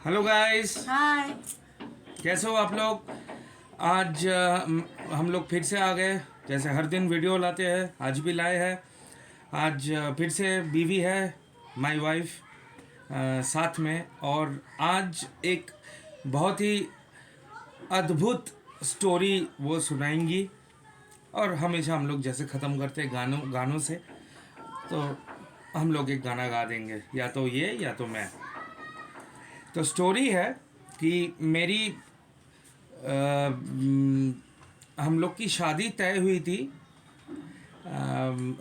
Hello guys, हाय। कैसे हो आप लोग। आज हम लोग फिर से आ गए। जैसे हर दिन वीडियो लाते हैं, आज भी लाए हैं। आज फिर से बीवी है, माय वाइफ, साथ में। और आज एक बहुत ही अद्भुत स्टोरी वो सुनाएंगी। और हमेशा हम लोग जैसे ख़त्म करते हैं गानों गानों से, तो हम लोग एक गाना गा देंगे, या तो ये या तो मैं। तो स्टोरी है कि मेरी हम लोग की शादी तय हुई थी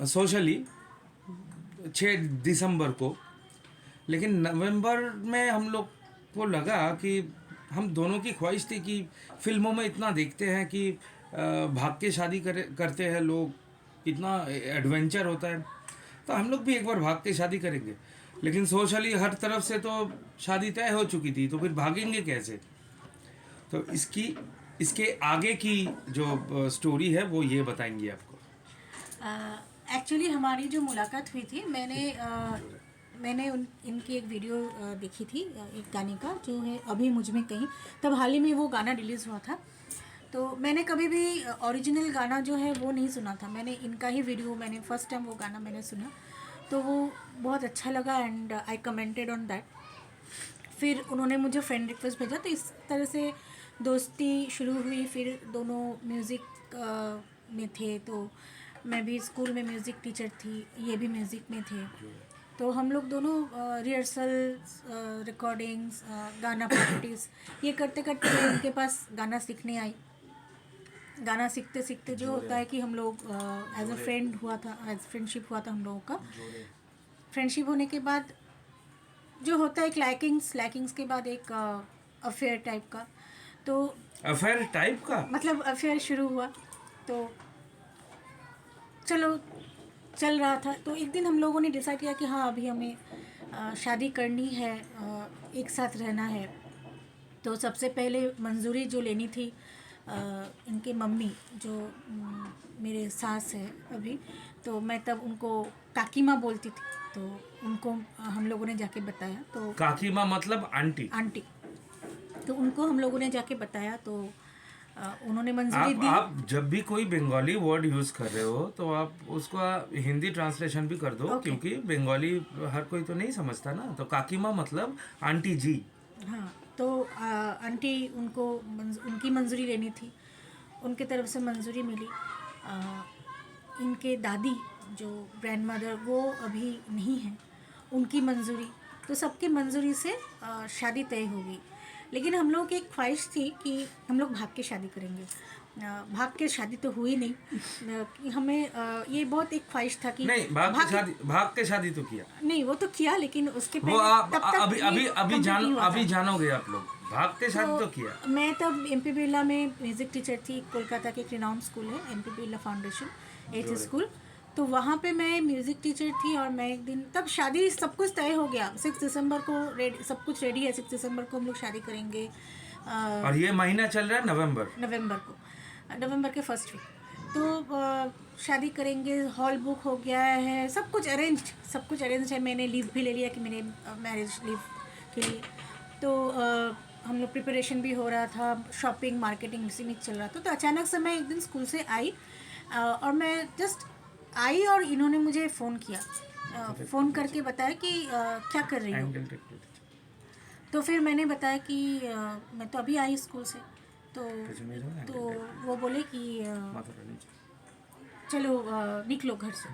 सोशली 6 दिसंबर को। लेकिन नवंबर में हम लोग को लगा कि हम दोनों की ख्वाहिश थी कि फिल्मों में इतना देखते हैं कि भाग के शादी करते हैं लोग, कितना एडवेंचर होता है। तो हम लोग भी एक बार भाग के शादी करेंगे। लेकिन सोशली हर तरफ से तो शादी तय हो चुकी थी, तो फिर भागेंगे कैसे। तो इसके आगे की जो स्टोरी है वो ये बताएंगी आपको। एक्चुअली हमारी जो मुलाकात हुई थी, मैंने इनकी एक वीडियो देखी थी, एक गाने का जो है अभी मुझ में कहीं। तब हाल ही में वो गाना रिलीज़ हुआ था। तो मैंने कभी भी ओरिजिनल गाना जो है वो नहीं सुना था। मैंने इनका ही वीडियो, मैंने फर्स्ट टाइम वो गाना मैंने सुना, तो वो बहुत अच्छा लगा and I commented on that. फिर उन्होंने मुझे फ्रेंड रिक्वेस्ट भेजा, तो इस तरह से दोस्ती शुरू हुई। फिर दोनों म्यूज़िक में थे, तो मैं भी स्कूल में म्यूज़िक टीचर थी, ये भी म्यूज़िक में थे। तो हम लोग दोनों रिहर्सल, रिकॉर्डिंग्स, गाना प्रैक्टिस ये करते करते मैं उनके पास गाना सीखने आई। गाना सीखते सीखते जो होता है कि हम लोग एज अ फ्रेंड हुआ था, एज फ्रेंडशिप हुआ था हम लोगों का। फ्रेंडशिप होने के बाद जो होता है एक लैकिंग्स के बाद एक अफेयर टाइप का। तो अफेयर टाइप का मतलब अफेयर शुरू हुआ, तो चलो चल रहा था। तो एक दिन हम लोगों ने डिसाइड किया कि हाँ, अभी हमें शादी करनी है, एक साथ रहना है। तो सबसे पहले मंजूरी जो लेनी थी इनके मम्मी, जो मेरे सास है अभी, तो मैं तब उनको काकी माँ बोलती थी। तो उनको हम लोगों ने जाके बताया, तो काकी माँ मतलब आंटी। आंटी, तो उनको हम लोगों ने जाके बताया, तो उन्होंने मंजूरी दी। आप जब भी कोई बंगाली वर्ड यूज कर रहे हो तो आप उसका हिंदी ट्रांसलेशन भी कर दो, Okay. क्योंकि बंगाली हर कोई तो नहीं समझता ना। तो काकी माँ मतलब आंटी जी। हाँ, तो आंटी उनकी मंजूरी लेनी थी। उनके तरफ से मंजूरी मिली। इनके दादी जो ग्रैंड मदर, वो अभी नहीं हैं, उनकी मंजूरी। तो सबकी मंजूरी से शादी तय हो गई। लेकिन हम लोग की एक ख्वाहिश थी कि हम लोग भाग के शादी करेंगे। भाग के शादी तो हुई नहीं। कि हमें ये बहुत एक ख्वाहिश था कि नहीं, भाग के शादी तो किया। नहीं, वो तो किया, लेकिन उसके वो पहले आप तब तक अभी ये अभी अभी complete जान नहीं हुआ अभी था। जानोगे आप लोग। भाग के शादी तो किया। मैं तब एमपी बिरला में म्यूज़िक टीचर थी। कोलकाता के एक रिनाउंड स्कूल है एमपी बिरला फाउंडेशन एथ स्कूल। तो वहाँ पे मैं म्यूज़िक टीचर थी। और मैं एक दिन, तब शादी सब कुछ तय हो गया, 6 दिसंबर को सब कुछ रेडी है, 6 दिसंबर को हम लोग शादी करेंगे। और ये महीना चल रहा है नवंबर के फर्स्ट वीक। तो शादी करेंगे, हॉल बुक हो गया है, सब कुछ अरेंज है। मैंने लीव भी ले लिया कि मेरे मैरिज लीव के लिए। तो हम लोग प्रिपरेशन भी हो रहा था, शॉपिंग मार्केटिंग इसी में चल रहा था। तो अचानक से मैं एक दिन स्कूल से आई, और मैं जस्ट आई और इन्होंने मुझे फ़ोन किया। फ़ोन करके बताया कि क्या कर रही हो। तो फिर मैंने बताया कि मैं तो अभी आई स्कूल से। तो वो बोले कि चलो निकलो घर से।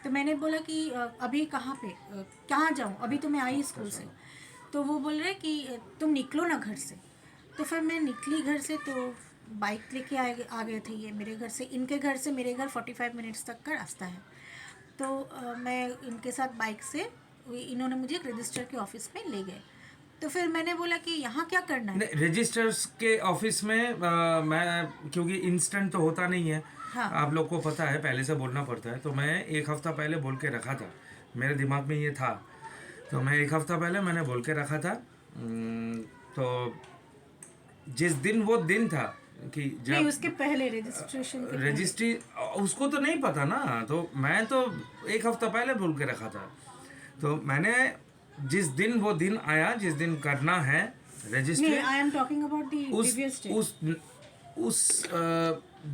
तो मैंने बोला कि अभी कहाँ पे, कहाँ जाऊँ, अभी तो मैं आई स्कूल से। तो वो बोल रहे कि तुम निकलो ना घर से। तो फिर मैं निकली घर से। तो बाइक लेके आ गए थे ये मेरे घर से। इनके घर से मेरे घर 45 मिनट्स तक का रास्ता है। तो मैं इनके साथ बाइक से, इन्होंने मुझे एक रजिस्टर के ऑफिस में ले गए। तो फिर मैंने बोला कि यहाँ क्या करना है। रजिस्टर्स के ऑफिस में मैं, क्योंकि इंस्टेंट तो होता नहीं है। हाँ। आप लोग को पता है, पहले से बोलना पड़ता है। तो मैं 1 हफ्ता पहले बोल के रखा था, मेरे दिमाग में ये था। तो मैं 1 हफ्ता पहले मैंने बोल के रखा था। तो जिस दिन वो दिन था कि नहीं, जब उसके पहले रजिस्ट्रेशन के पहले। रजिस्ट्री, उसको तो नहीं पता ना। तो मैं तो 1 हफ्ता पहले बोल के रखा था। तो मैंने जिस दिन वो दिन आया, जिस दिन करना है नहीं, registry, I am talking about the उस प्रीवियस डे। उस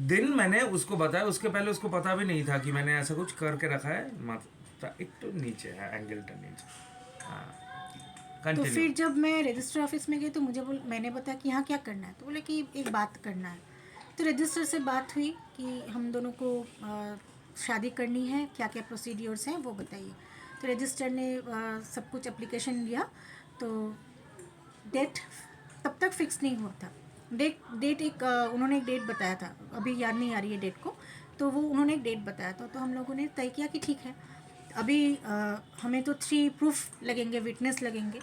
दिन मैंने उसको बताया। उसके पहले उसको पता भी नहीं था कि मैंने ऐसा कुछ करके रखा है। माता एक तो नीचे है, एंगल तो नीचे। हाँ, तो कंटिन्यू। फिर जब मैं रजिस्टर ऑफिस में गई तो मैंने बताया कि यहाँ क्या करना है, तो बोले कि एक बात करना है। तो रजिस्टर से बात हुई कि हम दोनों को शादी करनी है, क्या क्या प्रोसीड्योर्स हैं वो बताइए। तो रजिस्टर ने सब कुछ एप्लीकेशन लिया। तो डेट तब तक फिक्स नहीं हुआ था। डेट एक उन्होंने एक डेट बताया था, अभी याद नहीं आ रही है डेट को। तो वो उन्होंने एक डेट बताया था, तो हम लोगों ने तय किया कि ठीक है, अभी हमें तो 3 प्रूफ लगेंगे, विटनेस लगेंगे।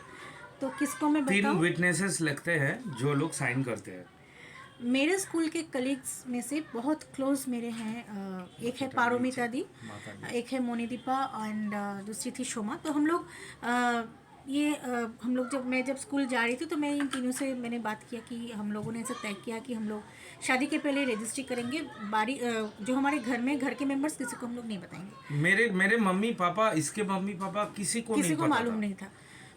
तो किसको मैं 3 बताऊं? विटनेसेस लगते हैं जो लोग साइन करते हैं। मेरे स्कूल के कलीग्स में से बहुत क्लोज मेरे हैं। एक है पारोमिता दी, एक है मोनिदीपा, एंड दूसरी थी शोमा। तो हम लोग हम लोग जब स्कूल जा रही थी तो मैं इन तीनों से मैंने बात किया कि हम लोगों ने ऐसा तय किया कि हम लोग शादी के पहले रजिस्ट्री करेंगे। जो हमारे घर के मेंबर्स, किसी को हम लोग नहीं बताएंगे। मेरे मम्मी पापा, इसके मम्मी पापा, किसी को नहीं पता मालूम था। नहीं था।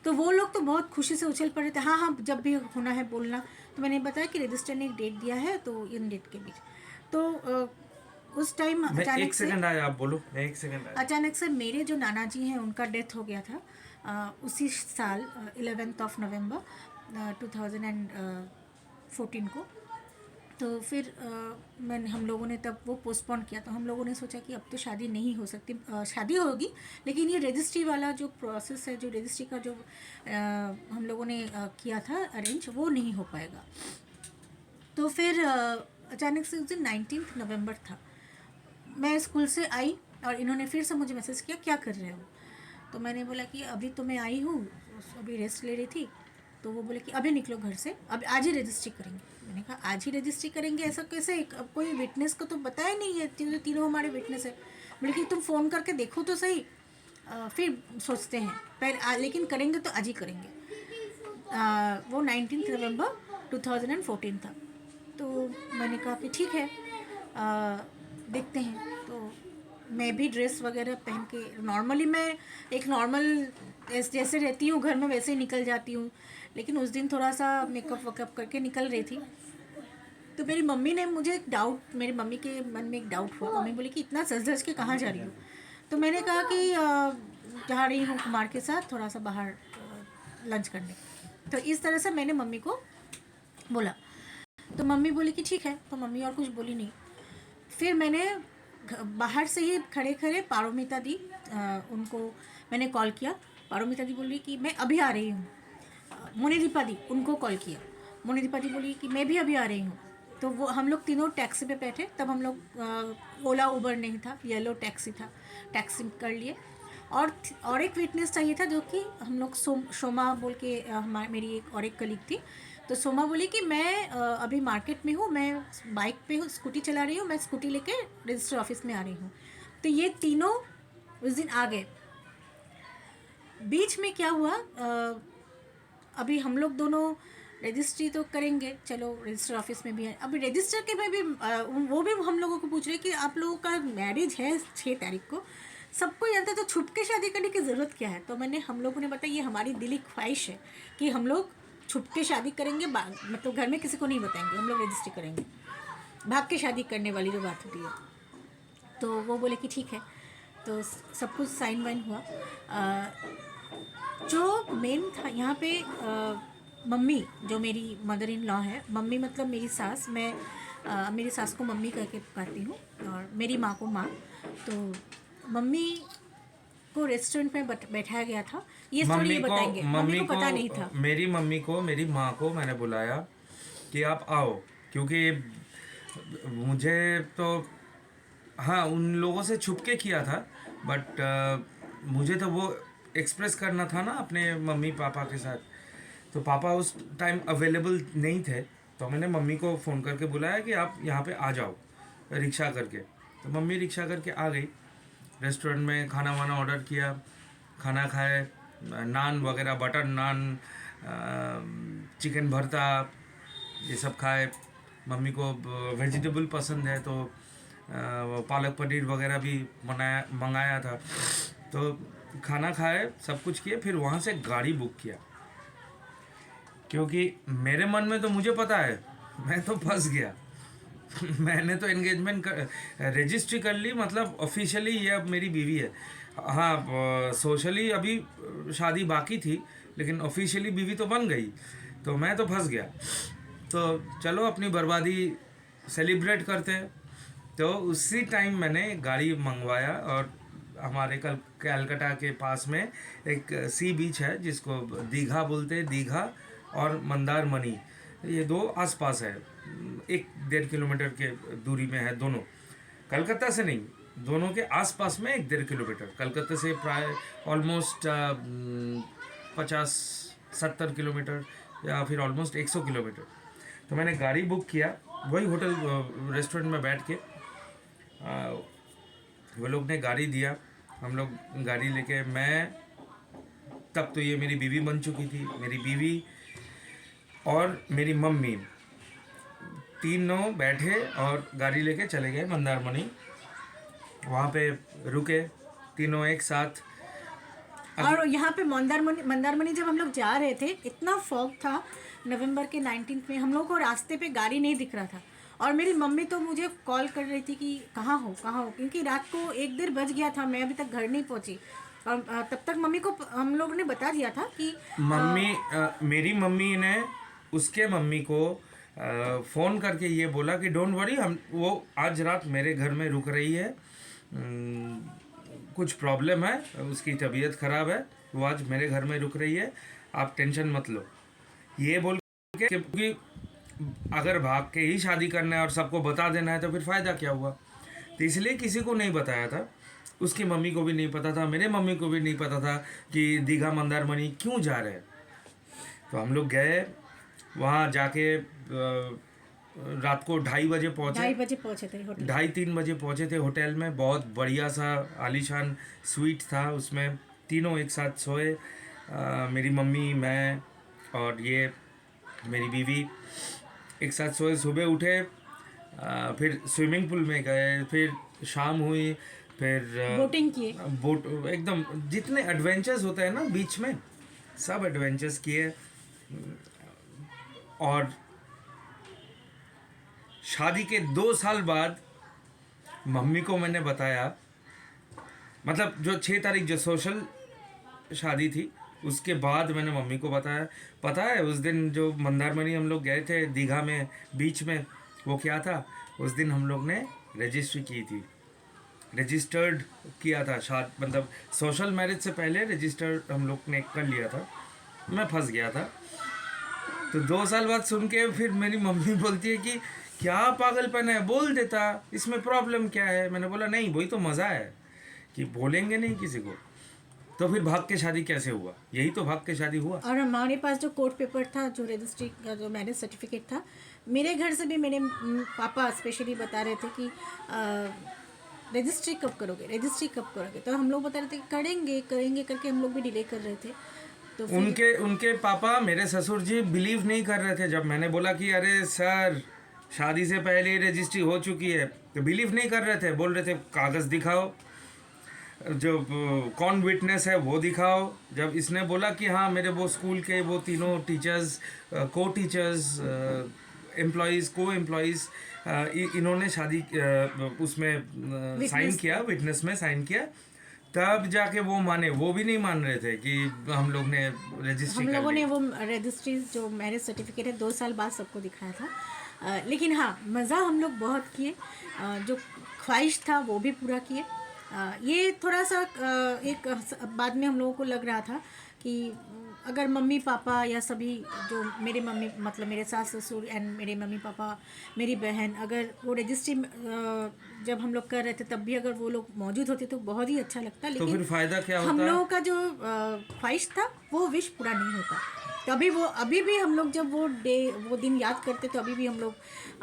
तो वो लोग तो बहुत खुशी से उछल पड़े थे, हाँ हाँ जब भी होना है बोलना। तो मैंने बताया कि रजिस्टर ने एक डेट दिया है, तो इन डेट के बीच। तो उस टाइम मैं एक सेकंड आया, आप बोलो, मैं एक सेकंड आया। अचानक से मेरे जो नाना जी हैं उनका डेथ हो गया था उसी साल 11 नवंबर 2014 को। तो फिर हम लोगों ने तब वो पोस्टपोन किया। तो हम लोगों ने सोचा कि अब तो शादी नहीं हो सकती, शादी होगी लेकिन ये रजिस्ट्री वाला जो प्रोसेस है, जो रजिस्ट्री का जो हम लोगों ने किया था अरेंज, वो नहीं हो पाएगा। तो फिर अचानक से उस दिन 19 नवंबर था। मैं स्कूल से आई और इन्होंने फिर से मुझे मैसेज किया, क्या कर रहे हो? तो मैंने बोला कि अभी तो मैं आई हूँ, अभी रेस्ट ले रही थी। तो वो बोले कि अभी निकलो घर से, अब आज ही रजिस्ट्री करेंगे। मैंने कहा आज ही रजिस्ट्री करेंगे, ऐसा कैसे? अब कोई विटनेस को तो बताया नहीं है, तीनों हमारे विटनेस है। बोले कि तुम फ़ोन करके देखो तो सही, फिर सोचते हैं, लेकिन करेंगे तो आज ही करेंगे। वो 19 नवंबर 2014 था। तो मैंने कहा कि ठीक है, देखते हैं। तो मैं भी ड्रेस वगैरह पहन के, नॉर्मली मैं एक नॉर्मल जैसे रहती हूँ घर में वैसे ही निकल जाती हूँ, लेकिन उस दिन थोड़ा सा मेकअप वेकअप करके निकल रही थी। तो मेरी मम्मी ने मुझे एक डाउट, मेरी मम्मी के मन में एक डाउट हुआ। मम्मी बोली कि इतना सज धज के कहाँ जा रही हो? तो मैंने कहा कि जा रही हूँ कुमार के साथ थोड़ा सा बाहर लंच करने। तो इस तरह से मैंने मम्मी को बोला। तो मम्मी बोली कि ठीक है, तो मम्मी और कुछ बोली नहीं। फिर मैंने बाहर से ही खड़े खड़े पारोमिता दी, उनको मैंने कॉल किया। पारोमिता दी बोली कि मैं अभी आ रही हूँ। मोनिदीपा दी, उनको कॉल किया। मोनिदीपा दी बोली कि मैं भी अभी आ रही हूँ। तो वो हम लोग तीनों टैक्सी पे बैठे। तब हम लोग ओला उबर नहीं था, येलो टैक्सी था, टैक्सी कर लिए। और एक विटनेस चाहिए था, जो कि हम लोग सोमा बोल के मेरी और एक कलीग थी। तो सोमा बोली कि मैं अभी मार्केट में हूँ, मैं बाइक पे हूँ, स्कूटी चला रही हूँ, मैं स्कूटी लेके रजिस्टर ऑफिस में आ रही हूँ। तो ये तीनों उस दिन आ गए। बीच में क्या हुआ, अभी हम लोग दोनों रजिस्ट्री तो करेंगे, चलो रजिस्टर ऑफिस में भी है। अभी रजिस्टर के में भी वो भी हम लोगों को पूछ रहे कि आप लोगों का मैरिज है 6 तारीख को, सबको जानता है, तो छुप के शादी करने की ज़रूरत क्या है? तो हम लोगों ने बताया ये हमारी दिली ख्वाहिश है कि हम लोग छुप के शादी करेंगे, मतलब घर में किसी को नहीं बताएंगे, हम लोग रजिस्ट्री करेंगे। भाग के शादी करने वाली जो बात होती है। तो वो बोले कि ठीक है। तो सब कुछ साइन वाइन हुआ। जो मेन था यहाँ पे, मम्मी जो मेरी मदर इन लॉ है, मम्मी मतलब मेरी सास, मैं मेरी सास को मम्मी कह के पुकारती हूँ और मेरी माँ को माँ। तो मम्मी को रेस्टोरेंट में बैठाया गया था। ये स्टोरी ये बताएंगे, मम्मी को पता नहीं था। मेरी मम्मी को, मेरी माँ को मैंने बुलाया कि आप आओ, क्योंकि मुझे तो हाँ उन लोगों से छुप के किया था, बट मुझे तो वो एक्सप्रेस करना था ना अपने मम्मी पापा के साथ। तो पापा उस टाइम अवेलेबल नहीं थे, तो मैंने मम्मी को फ़ोन करके बुलाया कि आप यहाँ पे आ जाओ रिक्शा करके। तो मम्मी रिक्शा करके आ गई। रेस्टोरेंट में खाना वाना ऑर्डर किया, खाना खाए, नान वगैरह, बटर नान, चिकन भरता, ये सब खाए। मम्मी को वेजिटेबल पसंद है, तो पालक पनीर वगैरह भी मंगाया था। तो खाना खाए, सब कुछ किए, फिर वहाँ से गाड़ी बुक किया, क्योंकि मेरे मन में तो मुझे पता है मैं तो फंस गया। मैंने तो एंगेजमेंट रजिस्ट्री कर ली, मतलब ऑफिशियली ये अब मेरी बीवी है। हाँ, सोशली अभी शादी बाकी थी, लेकिन ऑफिशियली बीवी तो बन गई। तो मैं तो फंस गया। तो चलो अपनी बर्बादी सेलिब्रेट करते हैं। तो उसी टाइम मैंने गाड़ी मंगवाया, और हमारे कलकत्ता के पास में एक सी बीच है जिसको दीघा बोलते हैं, दीघा और मंदारमनी, ये दो आसपास है, 1-1.5 किलोमीटर के दूरी में है दोनों। कलकत्ता से नहीं, दोनों के आसपास में 1-1.5 किलोमीटर। कलकत्ता से प्राय ऑलमोस्ट 50-70 किलोमीटर, या फिर ऑलमोस्ट 100 किलोमीटर। तो मैंने गाड़ी बुक किया, वही होटल रेस्टोरेंट में बैठ के। वो लोग ने गाड़ी दिया, हम लोग गाड़ी लेके, मैं तब तो ये मेरी बीवी बन चुकी थी, मेरी बीवी और मेरी मम्मी, तीनों बैठे और गाड़ी लेके चले गए मंदारमनी। वहाँ पे रुके तीनों एक साथ। और यहाँ पे मंदारमनी जब हम लोग जा रहे थे, इतना फॉग था, नवंबर के 19 में, हम लोग को रास्ते पे गाड़ी नहीं दिख रहा था। और मेरी मम्मी तो मुझे कॉल कर रही थी कि कहाँ हो, क्योंकि रात को 1 बज गया था, मैं अभी तक घर नहीं पहुँची। और तब तक मम्मी को हम लोग ने बता दिया था कि मेरी मम्मी ने उसके मम्मी को फ़ोन करके ये बोला कि डोंट वरी, वो आज रात मेरे घर में रुक रही है, कुछ प्रॉब्लम है, उसकी तबीयत ख़राब है, वो आज मेरे घर में रुक रही है, आप टेंशन मत लो। ये बोल के, क्योंकि अगर भाग के ही शादी करना है और सबको बता देना है तो फिर फ़ायदा क्या हुआ। तो इसलिए किसी को नहीं बताया था, उसकी मम्मी को भी नहीं पता था, मेरे मम्मी को भी नहीं पता था कि दीघा मंदारमनी क्यों जा रहे हैं। तो हम लोग गए वहाँ, जाके रात को 2:30 बजे पहुँचे। 2:30 बजे पहुँचे थे होटल। 2:30-3 बजे पहुँचे थे होटल में। बहुत बढ़िया सा आलीशान स्वीट था, उसमें तीनों एक साथ सोए, मेरी मम्मी, मैं और ये मेरी बीवी एक साथ सोए। सुबह उठे, फिर स्विमिंग पूल में गए, फिर शाम हुई, फिर बोटिंग किए, बोट एकदम जितने एडवेंचर्स होते हैं ना बीच में, सब एडवेंचर्स किए। और शादी के 2 साल बाद मम्मी को मैंने बताया, मतलब जो 6 तारीख जो सोशल शादी थी उसके बाद मैंने मम्मी को बताया। पता है उस दिन जो मंदारमनी हम लोग गए थे दीघा में बीच में, वो क्या था, उस दिन हम लोग ने रजिस्ट्री की थी, रजिस्टर्ड किया था, मतलब सोशल मैरिज से पहले रजिस्टर्ड हम लोग ने कर लिया था। मैं फंस गया था। तो 2 साल बाद सुन के फिर मेरी मम्मी बोलती है कि क्या पागलपन है, बोल देता, इसमें प्रॉब्लम क्या है। मैंने बोला नहीं, वही तो मज़ा है कि बोलेंगे नहीं किसी को। तो फिर भाग के शादी कैसे हुआ, यही तो भाग के शादी हुआ। और हमारे पास जो कोर्ट पेपर था, जो रजिस्ट्री का जो मैरिज सर्टिफिकेट था, मेरे घर से भी मेरे पापा स्पेशली बता रहे थे कि रजिस्ट्री कब करोगे। तो हम लोग बता रहे थे कि करेंगे करके हम लोग भी डिले कर रहे थे। तो उनके पापा, मेरे ससुर जी बिलीव नहीं कर रहे थे जब मैंने बोला कि अरे सर शादी से पहले ही रजिस्ट्री हो चुकी है। तो बिलीव नहीं कर रहे थे, बोल रहे थे कागज़ दिखाओ, जो कौन विटनेस है वो दिखाओ। जब इसने बोला कि हाँ मेरे वो स्कूल के वो तीनों टीचर्स, को टीचर्स, एम्प्लॉइज़, को एम्प्लॉइज़, इन्होंने शादी उसमें साइन किया, विटनेस में साइन किया, तब जाके वो माने। वो भी नहीं मान रहे थे कि हम लोग ने रजिस्ट्री, हम लोगों ने वो रजिस्ट्री जो मैरिज सर्टिफिकेट है 2 साल बाद सबको दिखाया था। लेकिन हाँ, मज़ा हम लोग बहुत किए, जो ख्वाहिश था वो भी पूरा किए। ये थोड़ा सा एक बाद में हम लोगों को लग रहा था कि अगर मम्मी पापा या सभी जो मेरे मम्मी, मतलब मेरे सास ससुर एंड मेरे मम्मी पापा, मेरी बहन, अगर वो रजिस्ट्री जब हम लोग कर रहे थे तब भी अगर वो लोग मौजूद होते तो बहुत ही अच्छा लगता। लेकिन तो फिर फ़ायदा क्या होता? हम लोगों का जो ख्वाहिश था वो विश पूरा नहीं होता। तो अभी भी हम लोग जब वो दिन याद करते तो अभी भी हम लोग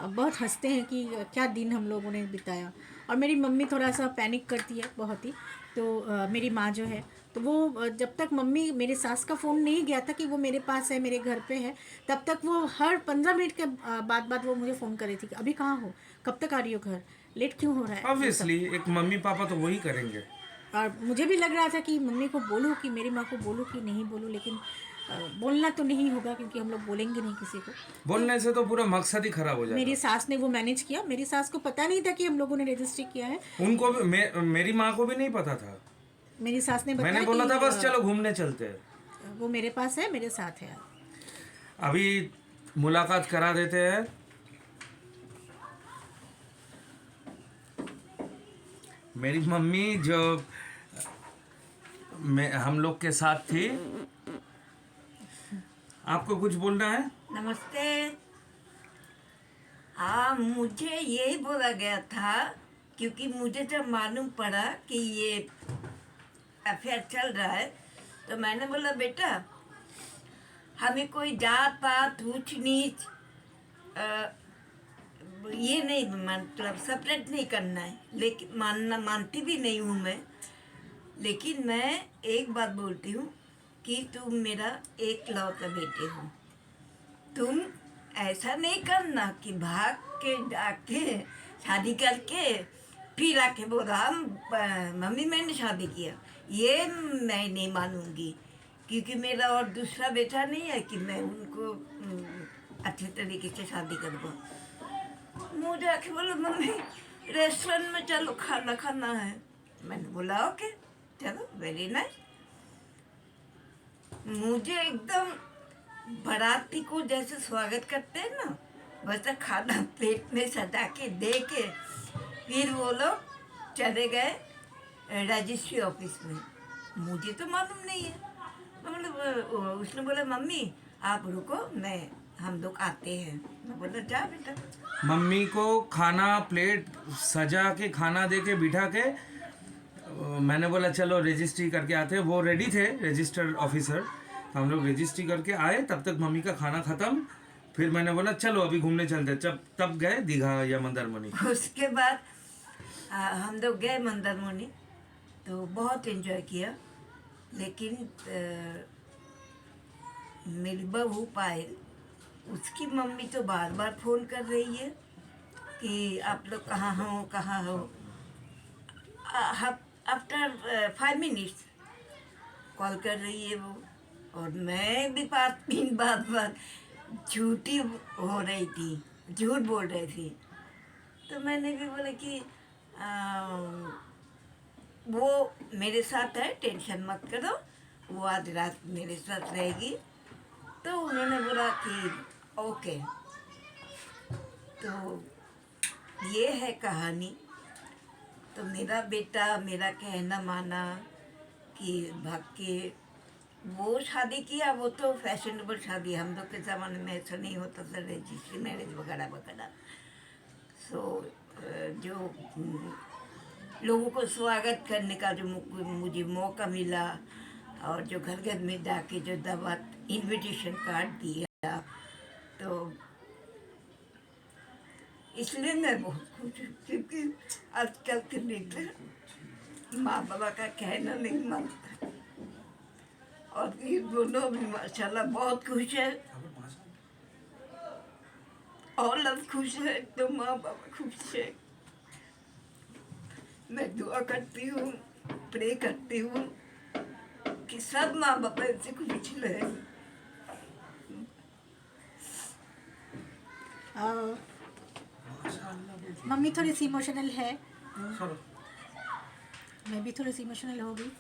बहुत हंसते हैं कि क्या दिन हम लोगों ने बिताया। और मेरी मम्मी थोड़ा सा पैनिक करती है बहुत ही। तो मेरी माँ जो है, तो वो जब तक मम्मी, मेरे सास का फ़ोन नहीं गया था कि वो मेरे पास है, मेरे घर पे है, तब तक वो हर 15 मिनट के बाद वो मुझे फ़ोन कर रही थी कि अभी कहाँ हो, कब तक आ रही हो घर, लेट क्यों हो रहा है। ऑब्वियसली एक मम्मी पापा तो वही करेंगे। और मुझे भी लग रहा था कि मम्मी को बोलूँ कि मेरी माँ को बोलूँ कि नहीं बोलूँ, लेकिन बोलना तो नहीं होगा क्योंकि हम लोग बोलेंगे नहीं किसी को। बोलने से तो पूरा मकसद ही खराब हो मेरी जाएगा। सास ने वो मैनेज किया। मेरी सास को पता नहीं था कि हम लोगों ने रजिस्ट्री किया है। उनको भी मेरी माँ को भी नहीं पता था। मेरी सास ने मैंने बताया बोला था कि बस चलो घूमने चलते हैं। वो मेरे पास है, मेरे साथ है। अभी मुलाकात करा देते हैं। मेरी मम्मी जो हम लोग के साथ थी। आपको कुछ बोलना है? नमस्ते। हाँ, मुझे यही बोला गया था क्योंकि मुझे जब मालूम पड़ा कि ये अफेयर चल रहा है तो मैंने बोला बेटा हमें कोई जात पात ऊंच नीच ये नहीं, मतलब सेपरेट नहीं करना है, लेकिन मानती भी नहीं हूँ मैं। लेकिन मैं एक बात बोलती हूँ कि तुम मेरा एकलौता बेटे हो। तुम ऐसा नहीं करना कि भाग के जाके शादी करके फिर आके बोला मम्मी मैंने शादी किया। ये मैं नहीं मानूंगी क्योंकि मेरा और दूसरा बेटा नहीं है कि मैं उनको अच्छे तरीके से शादी कर दूँ। मुझे आके बोलो मम्मी रेस्टोरेंट में चलो खाना खाना है। मैंने बोला ओके चलो, वेरी नाइस। मुझे एकदम बाराती को जैसे स्वागत करते हैं ना, वैसे खाना प्लेट में सजा के दे के फिर वो लोग चले गए रजिस्ट्री ऑफिस में। मुझे तो मालूम नहीं है। मतलब उसने बोला मम्मी आप रुको, हम लोग आते हैं। मैं बोला जा बेटा। मम्मी को खाना प्लेट सजा के खाना दे के बिठा के मैंने बोला चलो रजिस्ट्री करके आते हैं। वो रेडी थे रजिस्टर ऑफिसर। हम लोग रजिस्ट्री करके आए, तब तक मम्मी का खाना ख़त्म। फिर मैंने बोला चलो अभी घूमने चलते हैं। तब गए दीघा या मंदारमनी। उसके बाद हम लोग गए मंदारमनी तो बहुत एंजॉय किया। लेकिन मेरी बहू पायल, उसकी मम्मी तो बार बार फ़ोन कर रही है कि आप लोग कहाँ हो कहाँ हो। आफ्टर 5 मिनट्स कॉल कर रही है वो, और मैं भी 5 मिनट बाद झूठी हो रही थी, झूठ बोल रही थी। तो मैंने भी बोला कि वो मेरे साथ है, टेंशन मत करो, वो आज रात मेरे साथ रहेगी। तो उन्होंने बोला कि ओके। तो ये है कहानी। तो मेरा बेटा मेरा कहना माना कि भाग के वो शादी किया। वो तो फैशनेबल शादी, हम लोग के ज़माने में ऐसा नहीं होता था, रजिस्ट्री मैरिज वगैरह वगैरह। सो जो लोगों को स्वागत करने का जो मुझे मौका मिला, और जो घर घर में जाके जो दावत इनविटेशन कार्ड दिया, तो इसलिए मैं बहुत खुश हूँ। क्योंकि आजकल के बेटे माँ बाबा का कहना नहीं मानता, और ये दोनों भी माशाल्लाह बहुत खुश है। औलाद खुश है तो माँ बाबा खुश है। मैं दुआ करती हूँ, प्रे करती हूँ कि सब माँ बाप ऐसे खुश रहे। मम्मी थोड़ी सी इमोशनल है, मैं भी थोड़ी सी इमोशनल हो गई।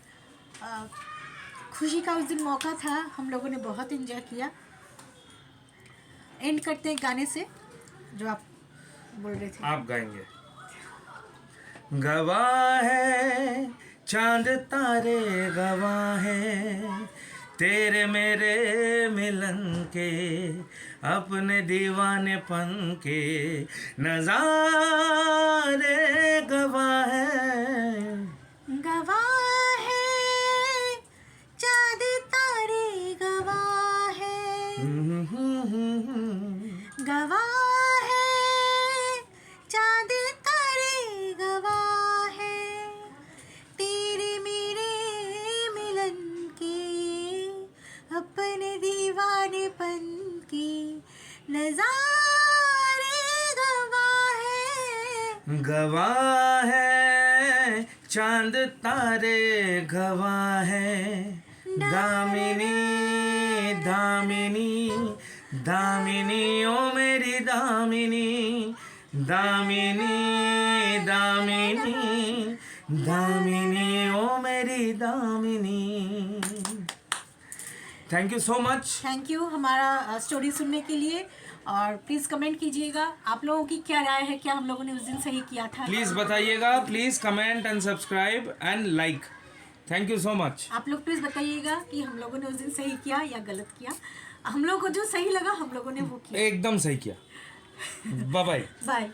खुशी का उस दिन मौका था, हम लोगों ने बहुत एंजॉय किया। एंड करते हैं गाने से जो आप बोल रहे थे। आप गाएंगे। गवाह है चांद तारे, गवाह है तेरे मेरे मिलन के, अपने दीवानेपन के नजारे गवाह है। गवाह है चाँद तारे, गवाह है, गवाह है चाँद तारे, गवाह है तेरे मेरे मिलन के, अपने दीवानेपन की नजारे गवाह है। गवाह है चांद तारे गवाह है, दामिनी दामिनी दामिनी ओ मेरी दामिनी, दामिनी दामिनी दामिनी ओ मेरी Damini. Thank you so much. Thank you हमारा स्टोरी सुनने के लिए, और प्लीज़ कमेंट कीजिएगा आप लोगों की क्या राय है, क्या हम लोगों ने उस दिन सही किया था। प्लीज बताइएगा, please comment and subscribe and like. Thank you so much. आप लोग प्लीज़ बताइएगा कि हम लोगों ने उस दिन सही किया या गलत किया। हम लोगों को जो सही लगा हम लोगों ने वो किया। एकदम सही किया। Bye bye. बाय।